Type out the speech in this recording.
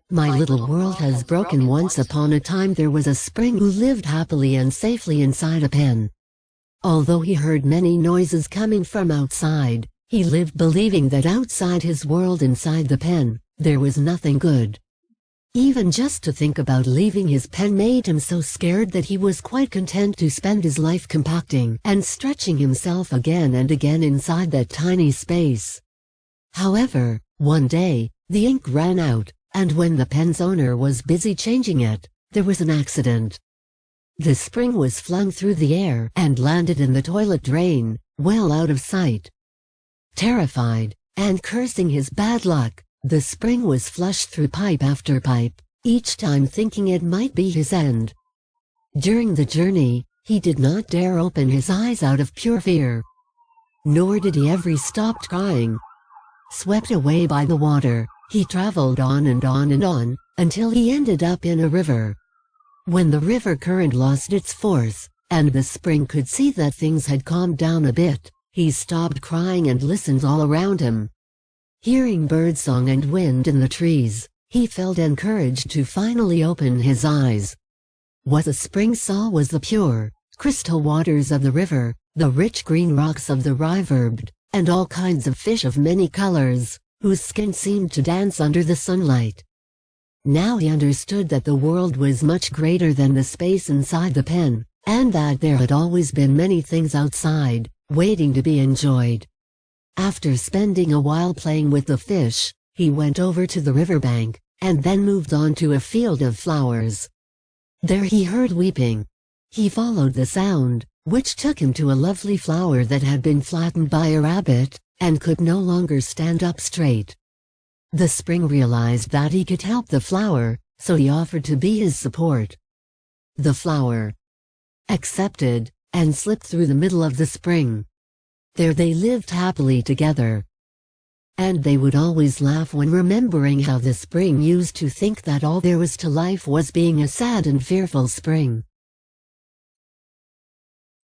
My little world has broken. Once upon a time there was a spring who lived happily and safely inside a pen. Although he heard many noises coming from outside, he lived believing that outside his world, inside the pen, there was nothing good. Even just to think about leaving his pen made him so scared that he was quite content to spend his life compacting and stretching himself again and again inside that tiny space. However, one day, the ink ran out, and when the pen's owner was busy changing it, there was an accident. The spring was flung through the air and landed in the toilet drain, well out of sight. Terrified, and cursing his bad luck, the spring was flushed through pipe after pipe, each time thinking it might be his end. During the journey, he did not dare open his eyes out of pure fear. Nor did he ever stop crying. Swept away by the water, he traveled on and on and on, until he ended up in a river. When the river current lost its force, and the spring could see that things had calmed down a bit, he stopped crying and listened all around him. Hearing birdsong and wind in the trees, he felt encouraged to finally open his eyes. What the spring saw was the pure, crystal waters of the river, the rich green rocks of the river, and all kinds of fish of many colors, whose skin seemed to dance under the sunlight. Now he understood that the world was much greater than the space inside the pen, and that there had always been many things outside, waiting to be enjoyed. After spending a while playing with the fish, he went over to the riverbank, and then moved on to a field of flowers. There he heard weeping. He followed the sound, which took him to a lovely flower that had been flattened by a rabbit, and could no longer stand up straight. The spring realized that he could help the flower, so he offered to be his support. The flower accepted, and slipped through the middle of the spring. There they lived happily together. And they would always laugh when remembering how the spring used to think that all there was to life was being a sad and fearful spring.